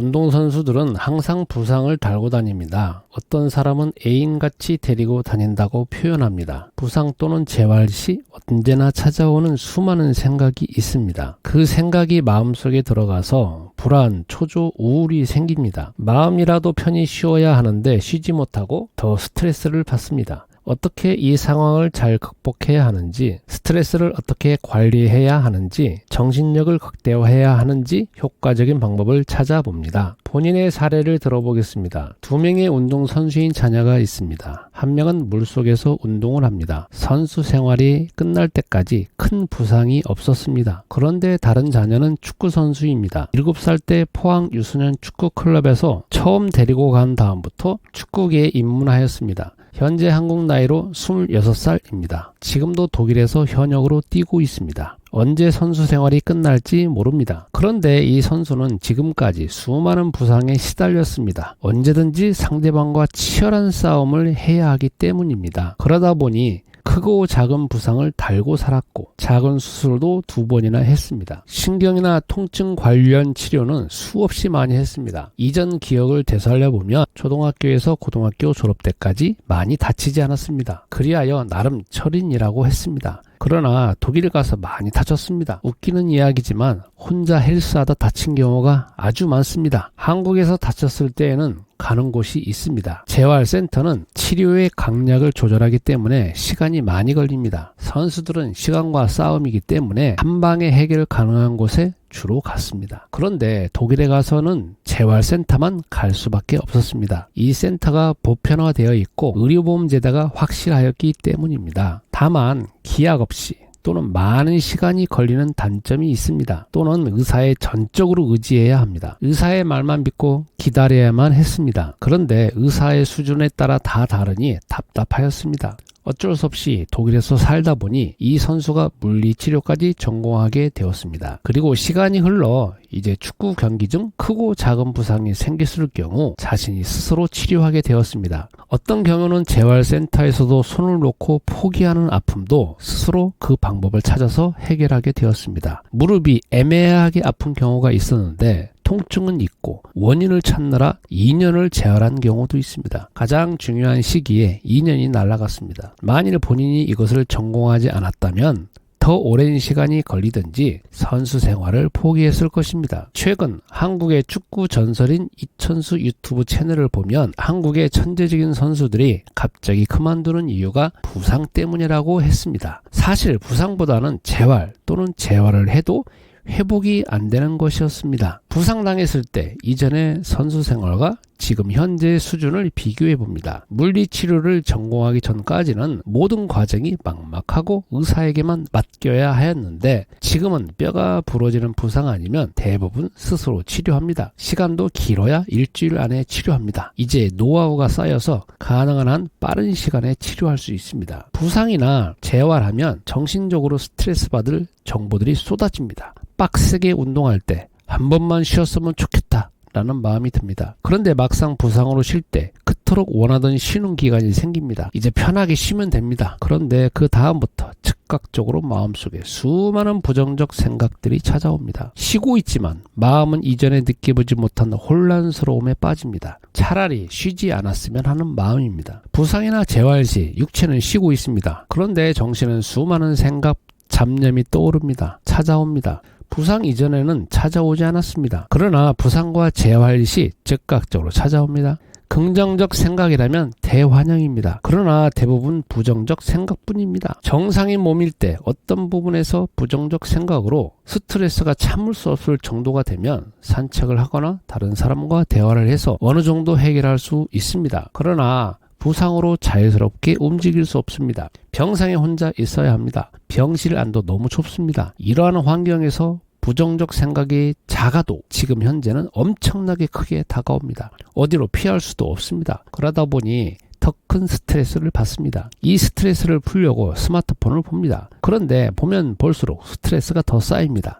운동선수들은 항상 부상을 달고 다닙니다. 어떤 사람은 애인같이 데리고 다닌다고 표현합니다. 부상 또는 재활 시 언제나 찾아오는 수많은 생각이 있습니다. 그 생각이 마음속에 들어가서 불안, 초조, 우울이 생깁니다. 마음이라도 편히 쉬어야 하는데 쉬지 못하고 더 스트레스를 받습니다. 어떻게 이 상황을 잘 극복해야 하는지, 스트레스를 어떻게 관리해야 하는지, 정신력을 극대화해야 하는지 효과적인 방법을 찾아봅니다. 본인의 사례를 들어보겠습니다. 2명의 운동선수인 자녀가 있습니다. 한 명은 물속에서 운동을 합니다. 선수 생활이 끝날 때까지 큰 부상이 없었습니다. 그런데 다른 자녀는 축구선수입니다. 7살 때 포항 유소년 축구클럽에서 처음 데리고 간 다음부터 축구계에 입문하였습니다. 현재 한국 나이로 26살입니다. 지금도 독일에서 현역으로 뛰고 있습니다. 언제 선수 생활이 끝날지 모릅니다. 그런데 이 선수는 지금까지 수많은 부상에 시달렸습니다. 언제든지 상대방과 치열한 싸움을 해야 하기 때문입니다. 그러다 보니 크고 작은 부상을 달고 살았고 작은 수술도 2번이나 했습니다. 신경이나 통증 관련 치료는 수없이 많이 했습니다. 이전 기억을 되살려보면 초등학교에서 고등학교 졸업 때까지 많이 다치지 않았습니다. 그리하여 나름 철인이라고 했습니다. 그러나 독일 가서 많이 다쳤습니다. 웃기는 이야기지만 혼자 헬스하다 다친 경우가 아주 많습니다. 한국에서 다쳤을 때에는 가는 곳이 있습니다. 재활센터는 치료의 강약을 조절하기 때문에 시간이 많이 걸립니다. 선수들은 시간과 싸움이기 때문에 한 방에 해결 가능한 곳에 주로 갔습니다. 그런데 독일에 가서는 재활센터만 갈 수밖에 없었습니다. 이 센터가 보편화되어 있고 의료보험 제도가 확실하였기 때문입니다. 다만 기약 없이 또는 많은 시간이 걸리는 단점이 있습니다. 또는 의사에 전적으로 의지해야 합니다. 의사의 말만 믿고 기다려야만 했습니다. 그런데 의사의 수준에 따라 다 다르니 답답하였습니다. 어쩔 수 없이 독일에서 살다 보니 이 선수가 물리치료까지 전공하게 되었습니다. 그리고 시간이 흘러 이제 축구 경기 중 크고 작은 부상이 생겼을 경우 자신이 스스로 치료하게 되었습니다. 어떤 경우는 재활센터에서도 손을 놓고 포기하는 아픔도 스스로 그 방법을 찾아서 해결하게 되었습니다. 무릎이 애매하게 아픈 경우가 있었는데 통증은 있고 원인을 찾느라 2년을 재활한 경우도 있습니다. 가장 중요한 시기에 2년이 날아갔습니다. 만일 본인이 이것을 전공하지 않았다면 더 오랜 시간이 걸리든지 선수 생활을 포기했을 것입니다. 최근 한국의 축구 전설인 이천수 유튜브 채널을 보면 한국의 천재적인 선수들이 갑자기 그만두는 이유가 부상 때문이라고 했습니다. 사실 부상보다는 재활 또는 재활을 해도 회복이 안 되는 것이었습니다. 부상당했을 때 이전의 선수 생활과 지금 현재의 수준을 비교해 봅니다. 물리치료를 전공하기 전까지는 모든 과정이 막막하고 의사에게만 맡겨야 하였는데 지금은 뼈가 부러지는 부상 아니면 대부분 스스로 치료합니다. 시간도 길어야 일주일 안에 치료합니다. 이제 노하우가 쌓여서 가능한 한 빠른 시간에 치료할 수 있습니다. 부상이나 재활하면 정신적으로 스트레스 받을 정보들이 쏟아집니다. 빡세게 운동할 때 한 번만 쉬었으면 좋겠다 라는 마음이 듭니다. 그런데 막상 부상으로 쉴 때 그토록 원하던 쉬는 기간이 생깁니다. 이제 편하게 쉬면 됩니다. 그런데 그 다음부터 즉각적으로 마음속에 수많은 부정적 생각들이 찾아옵니다. 쉬고 있지만 마음은 이전에 느껴보지 못한 혼란스러움에 빠집니다. 차라리 쉬지 않았으면 하는 마음입니다. 부상이나 재활 시 육체는 쉬고 있습니다. 그런데 정신은 수많은 생각, 잡념이 떠오릅니다. 찾아옵니다. 부상 이전에는 찾아오지 않았습니다. 그러나 부상과 재활 시 즉각적으로 찾아옵니다. 긍정적 생각이라면 대환영입니다. 그러나 대부분 부정적 생각뿐입니다. 정상인 몸일 때 어떤 부분에서 부정적 생각으로 스트레스가 참을 수 없을 정도가 되면 산책을 하거나 다른 사람과 대화를 해서 어느 정도 해결할 수 있습니다. 그러나 부상으로 자유스럽게 움직일 수 없습니다. 병상에 혼자 있어야 합니다. 병실 안도 너무 좁습니다. 이러한 환경에서 부정적 생각이 작아도 지금 현재는 엄청나게 크게 다가옵니다. 어디로 피할 수도 없습니다. 그러다 보니 더 큰 스트레스를 받습니다. 이 스트레스를 풀려고 스마트폰을 봅니다. 그런데 보면 볼수록 스트레스가 더 쌓입니다.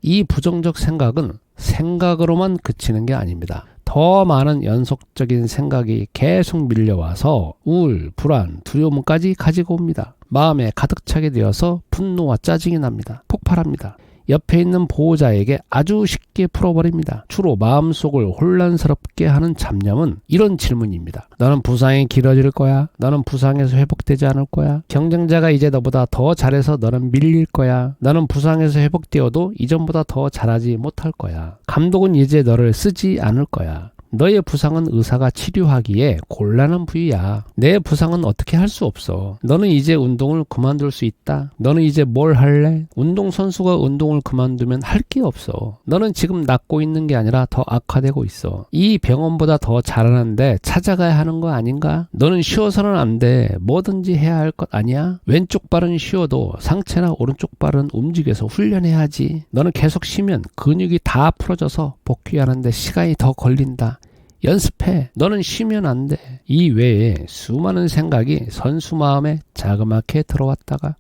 이 부정적 생각은 생각으로만 그치는 게 아닙니다. 더 많은 연속적인 생각이 계속 밀려와서 우울, 불안, 두려움까지 가지고 옵니다. 마음에 가득 차게 되어서 분노와 짜증이 납니다. 폭발합니다. 옆에 있는 보호자에게 아주 쉽게 풀어버립니다. 주로 마음속을 혼란스럽게 하는 잡념은 이런 질문입니다. 너는 부상이 길어질 거야? 너는 부상에서 회복되지 않을 거야? 경쟁자가 이제 너보다 더 잘해서 너는 밀릴 거야? 너는 부상에서 회복되어도 이전보다 더 잘하지 못할 거야? 감독은 이제 너를 쓰지 않을 거야? 너의 부상은 의사가 치료하기에 곤란한 부위야. 내 부상은 어떻게 할 수 없어. 너는 이제 운동을 그만둘 수 있다. 너는 이제 뭘 할래? 운동선수가 운동을 그만두면 할 게 없어. 너는 지금 낫고 있는 게 아니라 더 악화되고 있어. 이 병원보다 더 잘하는데 찾아가야 하는 거 아닌가? 너는 쉬어서는 안 돼. 뭐든지 해야 할 것 아니야? 왼쪽 발은 쉬어도 상체나 오른쪽 발은 움직여서 훈련해야지. 너는 계속 쉬면 근육이 다 풀어져서 복귀하는데 시간이 더 걸린다. 연습해. 너는 쉬면 안 돼. 이 외에 수많은 생각이 선수 마음에 자그맣게 들어왔다가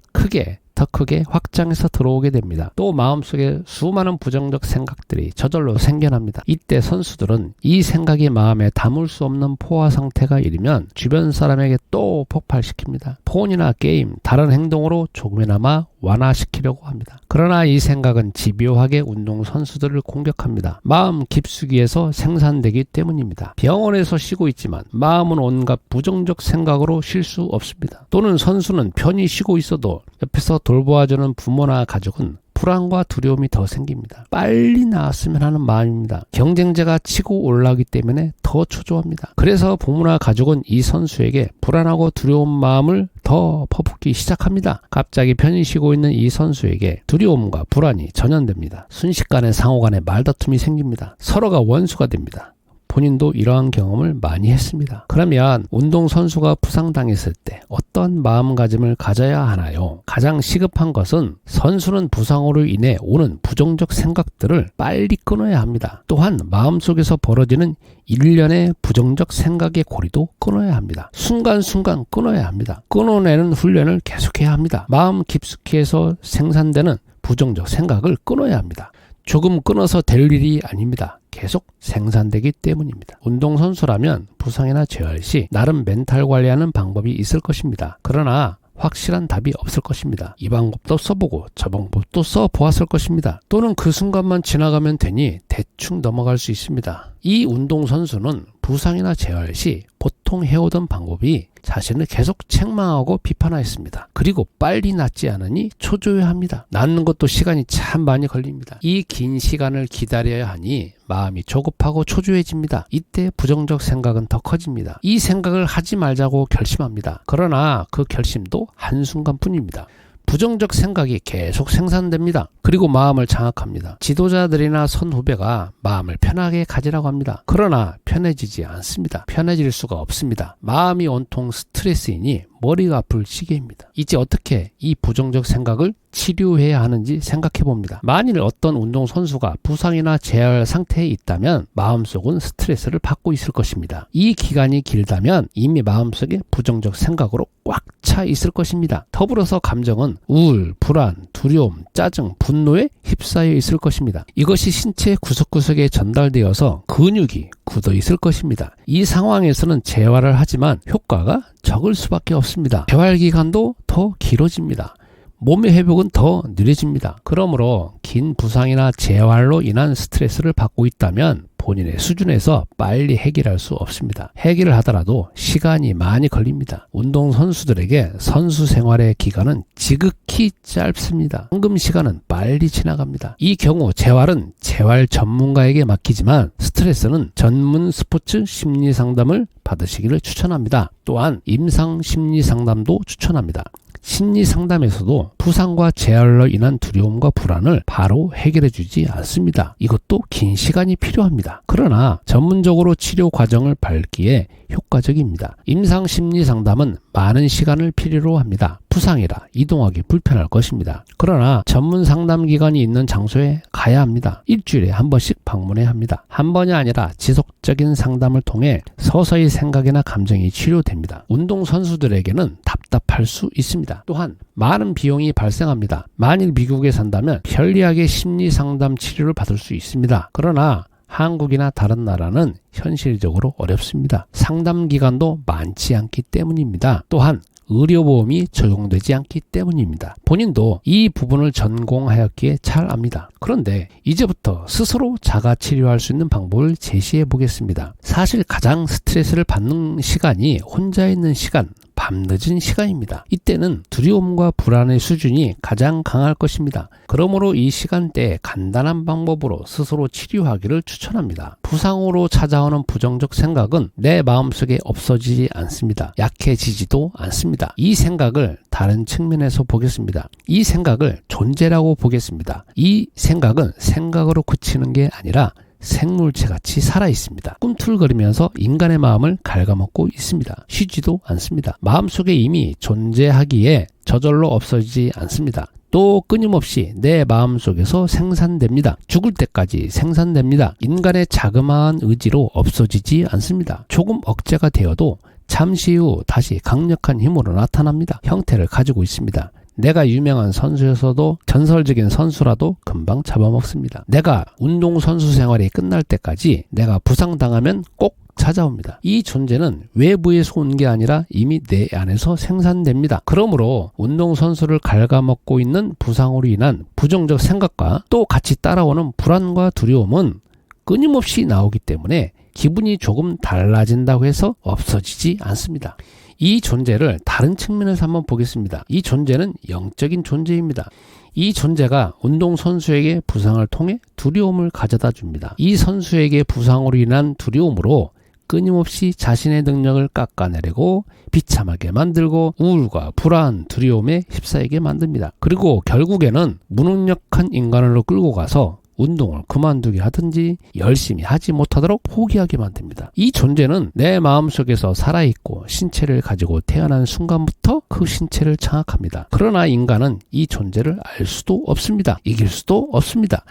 더 크게 확장해서 들어오게 됩니다. 또 마음속에 수많은 부정적 생각들이 저절로 생겨납니다. 이때 선수들은 이 생각이 마음에 담을 수 없는 포화 상태가 이르면 주변 사람에게 또 폭발시킵니다. 폰이나 게임, 다른 행동으로 조금이나마 완화시키려고 합니다. 그러나 이 생각은 집요하게 운동선수들을 공격합니다. 마음 깊숙이에서 생산되기 때문입니다. 병원에서 쉬고 있지만 마음은 온갖 부정적 생각으로 쉴 수 없습니다. 또는 선수는 편히 쉬고 있어도 옆에서 돌보아주는 부모나 가족은 불안과 두려움이 더 생깁니다. 빨리 나았으면 하는 마음입니다. 경쟁자가 치고 올라오기 때문에 더 초조합니다. 그래서 부모나 가족은 이 선수에게 불안하고 두려운 마음을 더 퍼붓기 시작합니다. 갑자기 편히 쉬고 있는 이 선수에게 두려움과 불안이 전염됩니다. 순식간에 상호간에 말다툼이 생깁니다. 서로가 원수가 됩니다. 본인도 이러한 경험을 많이 했습니다. 그러면 운동선수가 부상당했을 때 어떤 마음가짐을 가져야 하나요? 가장 시급한 것은 선수는 부상으로 인해 오는 부정적 생각들을 빨리 끊어야 합니다. 또한 마음속에서 벌어지는 일련의 부정적 생각의 고리도 끊어야 합니다. 순간순간 끊어야 합니다. 끊어내는 훈련을 계속해야 합니다. 마음 깊숙이에서 생산되는 부정적 생각을 끊어야 합니다. 조금 끊어서 될 일이 아닙니다. 계속 생산되기 때문입니다. 운동선수라면 부상이나 재활 시 나름 멘탈 관리하는 방법이 있을 것입니다. 그러나 확실한 답이 없을 것입니다. 이 방법도 써보고 저 방법도 써보았을 것입니다. 또는 그 순간만 지나가면 되니 대충 넘어갈 수 있습니다. 이 운동선수는 부상이나 재활 시 보통 해오던 방법이 자신을 계속 책망하고 비판하였습니다. 그리고 빨리 낫지 않으니 초조해합니다. 낫는 것도 시간이 참 많이 걸립니다. 이 긴 시간을 기다려야 하니 마음이 조급하고 초조해집니다. 이때 부정적 생각은 더 커집니다. 이 생각을 하지 말자고 결심합니다. 그러나 그 결심도 한순간뿐입니다. 부정적 생각이 계속 생산됩니다. 그리고 마음을 장악합니다. 지도자들이나 선후배가 마음을 편하게 가지라고 합니다. 그러나 편해지지 않습니다. 편해질 수가 없습니다. 마음이 온통 스트레스이니 머리가 아플 시기입니다. 이제 어떻게 이 부정적 생각을 치료해야 하는지 생각해 봅니다. 만일 어떤 운동선수가 부상이나 재활 상태에 있다면 마음속은 스트레스를 받고 있을 것입니다. 이 기간이 길다면 이미 마음속에 부정적 생각으로 꽉 차 있을 것입니다. 더불어서 감정은 우울, 불안, 두려움, 짜증, 분노에 휩싸여 있을 것입니다. 이것이 신체 구석구석에 전달되어서 근육이 굳어 있을 것입니다. 이 상황에서는 재활을 하지만 효과가 적을 수밖에 없습니다. 재활 기간도 더 길어집니다. 몸의 회복은 더 느려집니다. 그러므로 긴 부상이나 재활로 인한 스트레스를 받고 있다면 본인의 수준에서 빨리 해결할 수 없습니다. 해결을 하더라도 시간이 많이 걸립니다. 운동선수들에게 선수 생활의 기간은 지극히 짧습니다. 황금 시간은 빨리 지나갑니다. 이 경우 재활은 재활 전문가에게 맡기지만 스트레스는 전문 스포츠 심리 상담을 받으시기를 추천합니다. 또한 임상 심리 상담도 추천합니다. 심리 상담에서도 부상과 재활로 인한 두려움과 불안을 바로 해결해 주지 않습니다. 이것도 긴 시간이 필요합니다. 그러나 전문적으로 치료 과정을 밟기에 효과적입니다. 임상 심리 상담은 많은 시간을 필요로 합니다. 부상이라 이동하기 불편할 것입니다. 그러나 전문 상담 기관이 있는 장소에 가야 합니다. 일주일에 한 번씩 방문해야 합니다. 한 번이 아니라 지속적인 상담을 통해 서서히 생각이나 감정이 치료됩니다. 운동선수들에게는 답답할 수 있습니다. 또한 많은 비용이 발생합니다. 만일 미국에 산다면 편리하게 심리 상담 치료를 받을 수 있습니다. 그러나 한국이나 다른 나라는 현실적으로 어렵습니다. 상담 기간도 많지 않기 때문입니다. 또한 의료보험이 적용되지 않기 때문입니다. 본인도 이 부분을 전공하였기에 잘 압니다. 그런데 이제부터 스스로 자가 치료할 수 있는 방법을 제시해 보겠습니다. 사실 가장 스트레스를 받는 시간이 혼자 있는 시간, 밤늦은 시간입니다. 이때는 두려움과 불안의 수준이 가장 강할 것입니다. 그러므로 이 시간대에 간단한 방법으로 스스로 치료하기를 추천합니다. 부상으로 찾아오는 부정적 생각은 내 마음속에 없어지지 않습니다. 약해지지도 않습니다. 이 생각을 다른 측면에서 보겠습니다. 이 생각을 존재라고 보겠습니다. 이 생각은 생각으로 그치는 게 아니라 생물체같이 살아있습니다. 꿈틀거리면서 인간의 마음을 갉아먹고 있습니다. 쉬지도 않습니다. 마음속에 이미 존재하기에 저절로 없어지지 않습니다. 또 끊임없이 내 마음속에서 생산됩니다. 죽을 때까지 생산됩니다. 인간의 자그마한 의지로 없어지지 않습니다. 조금 억제가 되어도 잠시 후 다시 강력한 힘으로 나타납니다. 형태를 가지고 있습니다. 내가 유명한 선수여서도 전설적인 선수라도 금방 잡아먹습니다. 내가 운동선수 생활이 끝날 때까지 내가 부상당하면 꼭 찾아옵니다. 이 존재는 외부에서 온 게 아니라 이미 내 안에서 생산됩니다. 그러므로 운동선수를 갉아먹고 있는 부상으로 인한 부정적 생각과 또 같이 따라오는 불안과 두려움은 끊임없이 나오기 때문에 기분이 조금 달라진다고 해서 없어지지 않습니다. 이 존재를 다른 측면에서 한번 보겠습니다. 이 존재는 영적인 존재입니다. 이 존재가 운동선수에게 부상을 통해 두려움을 가져다 줍니다. 이 선수에게 부상으로 인한 두려움으로 끊임없이 자신의 능력을 깎아내리고 비참하게 만들고 우울과 불안, 두려움에 휩싸이게 만듭니다. 그리고 결국에는 무능력한 인간으로 끌고 가서 운동을 그만두게 하든지 열심히 하지 못하도록 포기하게 만듭니다. 이 존재는 내 마음속에서 살아있고 신체를 가지고 태어난 순간부터 그 신체를 장악합니다. 그러나 인간은 이 존재를 알 수도 없습니다. 이길 수도 없습니다.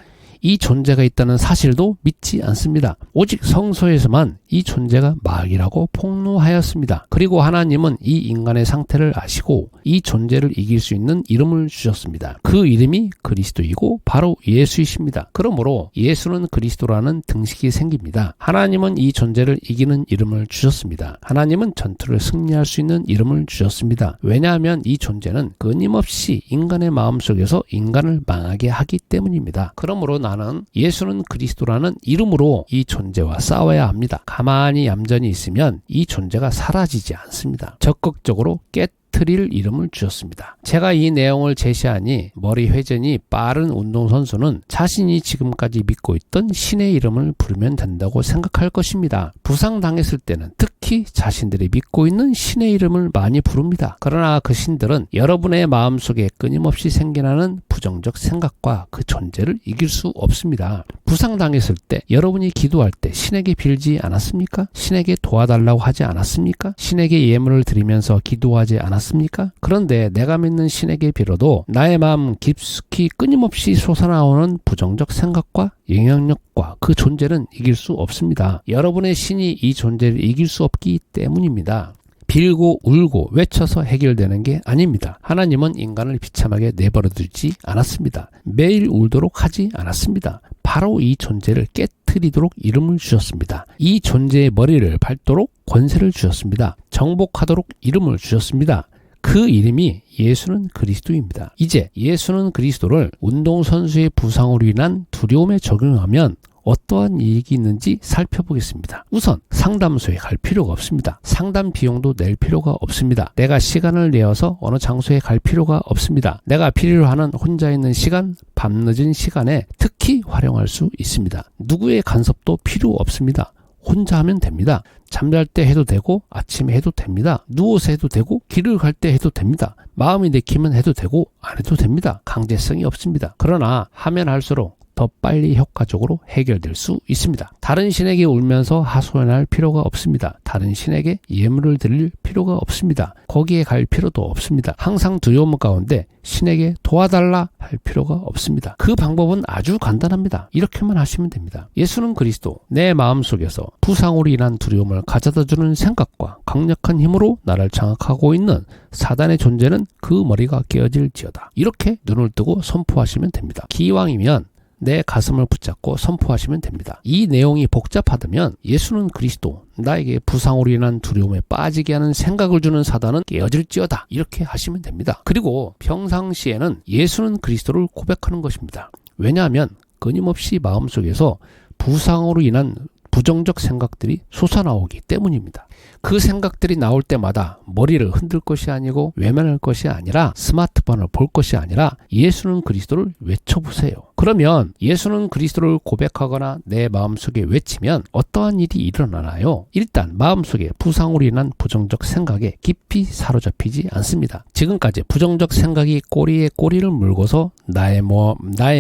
이 존재가 있다는 사실도 믿지 않습니다. 오직 성서에서만 이 존재가 마귀라고 폭로하였습니다. 그리고 하나님은 이 인간의 상태를 아시고 이 존재를 이길 수 있는 이름을 주셨습니다. 그 이름이 그리스도이고 바로 예수이십니다. 그러므로 예수는 그리스도라는 등식이 생깁니다. 하나님은 이 존재를 이기는 이름을 주셨습니다. 하나님은 전투를 승리할 수 있는 이름을 주셨습니다. 왜냐하면 이 존재는 끊임없이 인간의 마음속에서 인간을 망하게 하기 때문입니다. 그러므로 나는 예수는 그리스도라는 이름으로 이 존재와 싸워야 합니다. 가만히 얌전히 있으면 이 존재가 사라지지 않습니다. 적극적으로 깨트릴 이름을 주셨습니다. 제가 이 내용을 제시하니 머리 회전이 빠른 운동선수는 자신이 지금까지 믿고 있던 신의 이름을 부르면 된다고 생각할 것입니다. 부상당했을 때는 특히 자신들이 믿고 있는 신의 이름을 많이 부릅니다. 그러나 그 신들은 여러분의 마음속에 끊임없이 생겨나는 부정적 생각과 그 존재를 이길 수 없습니다. 부상당했을 때 여러분이 기도할 때 신에게 빌지 않았습니까? 신에게 도와달라고 하지 않았습니까? 신에게 예물을 드리면서 기도하지 않았습니까? 그런데 내가 믿는 신에게 빌어도 나의 마음 깊숙이 끊임없이 솟아나오는 부정적 생각과 영향력과 그 존재는 이길 수 없습니다. 여러분의 신이 이 존재를 이길 수 없기 때문입니다. 빌고 울고 외쳐서 해결되는 게 아닙니다. 하나님은 인간을 비참하게 내버려두지 않았습니다. 매일 울도록 하지 않았습니다. 바로 이 존재를 깨트리도록 이름을 주셨습니다. 이 존재의 머리를 밟도록 권세를 주셨습니다. 정복하도록 이름을 주셨습니다. 그 이름이 예수는 그리스도입니다. 이제 예수는 그리스도를 운동선수의 부상으로 인한 두려움에 적용하면 어떠한 이익이 있는지 살펴보겠습니다. 우선 상담소에 갈 필요가 없습니다. 상담 비용도 낼 필요가 없습니다. 내가 시간을 내어서 어느 장소에 갈 필요가 없습니다. 내가 필요로 하는 혼자 있는 시간, 밤늦은 시간에 특히 활용할 수 있습니다. 누구의 간섭도 필요 없습니다. 혼자 하면 됩니다. 잠잘 때 해도 되고 아침에 해도 됩니다. 누워서 해도 되고 길을 갈 때 해도 됩니다. 마음이 내키면 해도 되고 안 해도 됩니다. 강제성이 없습니다. 그러나 하면 할수록 더 빨리 효과적으로 해결될 수 있습니다. 다른 신에게 울면서 하소연할 필요가 없습니다. 다른 신에게 예물을 드릴 필요가 없습니다. 거기에 갈 필요도 없습니다. 항상 두려움 가운데 신에게 도와달라 할 필요가 없습니다. 그 방법은 아주 간단합니다. 이렇게만 하시면 됩니다. 예수는 그리스도, 내 마음속에서 부상으로 인한 두려움을 가져다주는 생각과 강력한 힘으로 나를 장악하고 있는 사단의 존재는 그 머리가 깨어질지어다. 이렇게 눈을 뜨고 선포하시면 됩니다. 기왕이면 내 가슴을 붙잡고 선포하시면 됩니다. 이 내용이 복잡하다면 예수는 그리스도, 나에게 부상으로 인한 두려움에 빠지게 하는 생각을 주는 사단은 깨어질지어다, 이렇게 하시면 됩니다. 그리고 평상시에는 예수는 그리스도를 고백하는 것입니다. 왜냐하면 끊임없이 마음속에서 부상으로 인한 부정적 생각들이 솟아나오기 때문입니다. 그 생각들이 나올 때마다 머리를 흔들 것이 아니고 외면할 것이 아니라 스마트폰을 볼 것이 아니라 예수는 그리스도를 외쳐보세요. 그러면 예수는 그리스도를 고백하거나 내 마음속에 외치면 어떠한 일이 일어나나요? 일단 마음속에 부상으로 인한 부정적 생각에 깊이 사로잡히지 않습니다. 지금까지 부정적 생각이 꼬리에 꼬리를 물고서 나의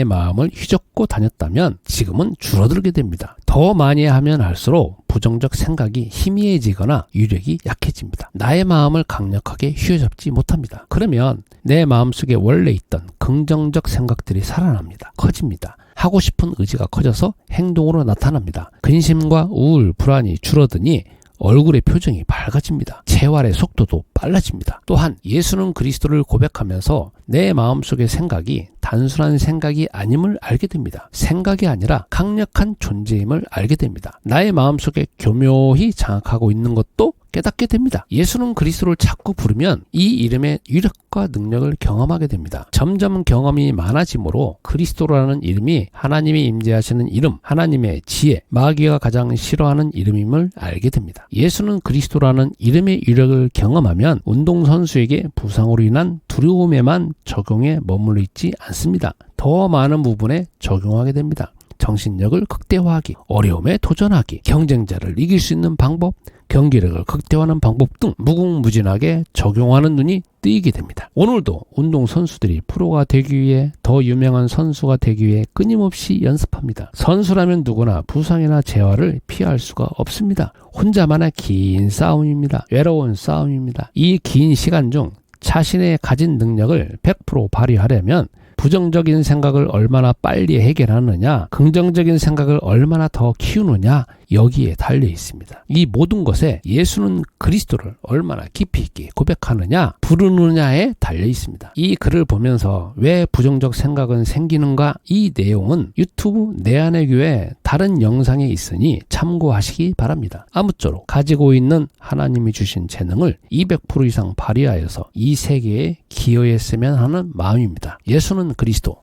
마음을 휘젓고 다녔다면 지금은 줄어들게 됩니다. 더 많이 하면 할수록 부정적 생각이 희미해지거나 유력이 약해집니다. 나의 마음을 강력하게 휘어잡지 못합니다. 그러면 내 마음속에 원래 있던 긍정적 생각들이 살아납니다. 커집니다. 하고 싶은 의지가 커져서 행동으로 나타납니다. 근심과 우울, 불안이 줄어드니 얼굴의 표정이 밝아집니다. 재활의 속도도 빨라집니다. 또한 예수는 그리스도를 고백하면서 내 마음속의 생각이 단순한 생각이 아님을 알게 됩니다. 생각이 아니라 강력한 존재임을 알게 됩니다. 나의 마음속에 교묘히 장악하고 있는 것도 깨닫게 됩니다. 예수는 그리스도를 자꾸 부르면 이 이름의 위력과 능력을 경험하게 됩니다. 점점 경험이 많아지므로 그리스도라는 이름이 하나님이 임재하시는 이름, 하나님의 지혜, 마귀가 가장 싫어하는 이름임을 알게 됩니다. 예수는 그리스도라는 이름의 위력을 경험하면 운동선수에게 부상으로 인한 두려움에만 적용해 머물러 있지 않습니다. 더 많은 부분에 적용하게 됩니다. 정신력을 극대화하기, 어려움에 도전하기, 경쟁자를 이길 수 있는 방법, 경기력을 극대화하는 방법 등 무궁무진하게 적용하는 눈이 뜨이게 됩니다. 오늘도 운동선수들이 프로가 되기 위해, 더 유명한 선수가 되기 위해 끊임없이 연습합니다. 선수라면 누구나 부상이나 재활을 피할 수가 없습니다. 혼자만의 긴 싸움입니다. 외로운 싸움입니다. 이 긴 시간 중 자신의 가진 능력을 100% 발휘하려면 부정적인 생각을 얼마나 빨리 해결하느냐, 긍정적인 생각을 얼마나 더 키우느냐, 여기에 달려 있습니다. 이 모든 것에 예수는 그리스도를 얼마나 깊이 있게 고백하느냐, 부르느냐에 달려 있습니다. 이 글을 보면서 왜 부정적 생각은 생기는가, 이 내용은 유튜브 내 안의 교회 다른 영상에 있으니 참고하시기 바랍니다. 아무쪼록 가지고 있는 하나님이 주신 재능을 200% 이상 발휘하여서 이 세계에 기여했으면 하는 마음입니다. 예수는 그리스도,